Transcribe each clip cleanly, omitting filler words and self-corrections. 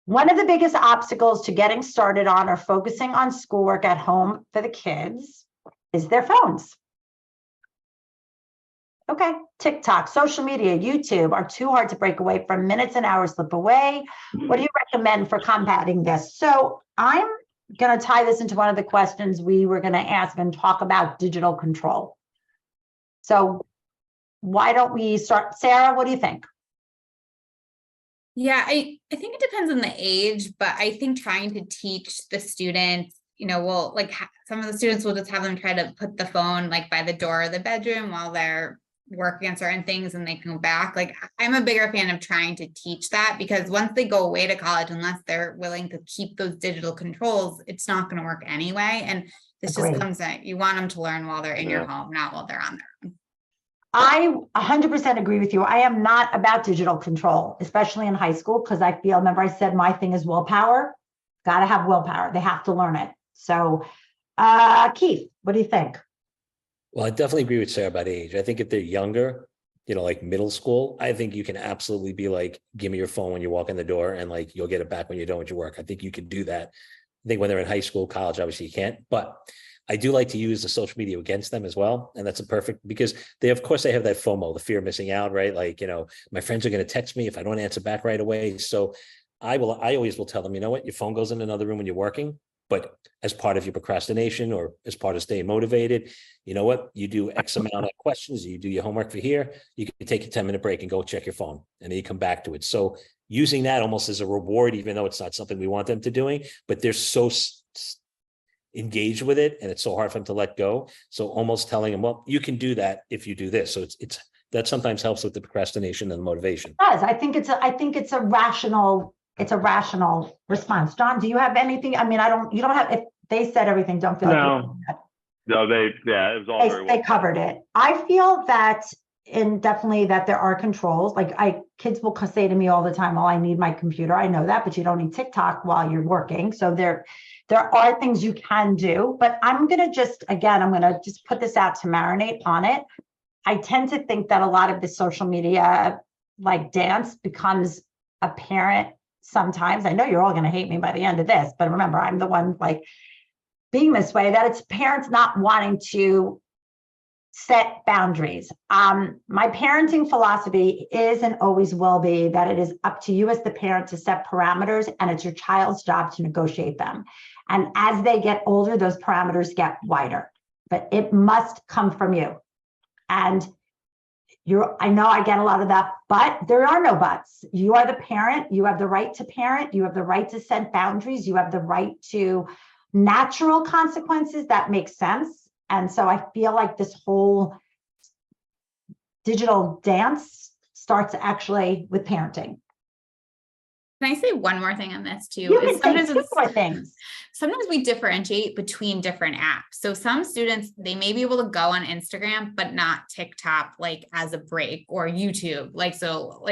One of the biggest obstacles to getting started on or focusing on schoolwork at home for the kids is their phones. Okay, TikTok, social media, YouTube are too hard to break away from. Minutes and hours slip away. What do you recommend for combating this? So I'm going to tie this into one of the questions we were going to ask and talk about digital control. So why don't we start? Sarah, what do you think? Yeah, I think it depends on the age, but I think trying to teach the students, some of the students will just have them try to put the phone like by the door of the bedroom while they're working on certain things and they come back. Like, I'm a bigger fan of trying to teach that, because once they go away to college, unless they're willing to keep those digital controls, it's not going to work anyway. And this just comes that you want them to learn while they're in your home, not while they're on their own. I 100% agree with you. I am not about digital control, especially in high school, because I feel, remember I said my thing is willpower. Got to have willpower. They have to learn it. So, Keith, what do you think? Well, I definitely agree with Sarah about age. I think if they're younger, like middle school, I think you can absolutely be like, give me your phone when you walk in the door and like, you'll get it back when you're done with your work. I think you can do that. I think when they're in high school, college, obviously you can't, but I do like to use the social media against them as well. And that's a perfect, because of course they have that FOMO, the fear of missing out, right? Like, my friends are going to text me if I don't answer back right away. So I always will tell them, you know what, your phone goes in another room when you're working, but as part of your procrastination or as part of staying motivated, you know what, you do X amount of questions, you do your homework for here, you can take a 10-minute break and go check your phone and then you come back to it. So using that almost as a reward, even though it's not something we want them to doing, but they're so engaged with it and it's so hard for them to let go. So almost telling them, well, you can do that if you do this. So it's that sometimes helps with the procrastination and the motivation. It does. I think it's a rational response. John, do you have anything? I mean, you don't have, if they said everything, don't feel like no, it was all very well. They covered it. I feel that definitely that there are controls. Like kids will say to me all the time, oh, I need my computer. I know that, but you don't need TikTok while you're working. So there are things you can do, but I'm going to just put this out to marinate on it. I tend to think that a lot of the social media like dance becomes apparent sometimes. I know you're all going to hate me by the end of this, but remember, I'm the one like being this way, that it's parents not wanting to set boundaries. My parenting philosophy is and always will be that it is up to you as the parent to set parameters, and it's your child's job to negotiate them. And as they get older, those parameters get wider, but it must come from you. And I know I get a lot of that, but there are no buts. You are the parent. You have the right to parent. You have the right to set boundaries. You have the right to natural consequences that make sense. And so I feel like this whole digital dance starts actually with parenting. Can I say one more thing on this too? You can say two more things. Sometimes we differentiate between different apps. So some students, they may be able to go on Instagram, but not TikTok, like as a break, or YouTube. So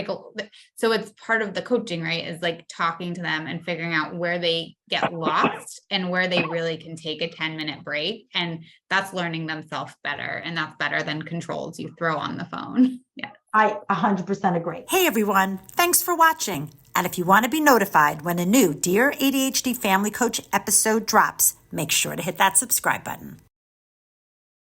it's part of the coaching, right? Is like talking to them and figuring out where they get lost and where they really can take a 10-minute break. And that's learning themselves better. And that's better than controls you throw on the phone. Yeah. I 100% agree. Hey everyone, thanks for watching. And if you want to be notified when a new Dear ADHD Family Coach episode drops, make sure to hit that subscribe button.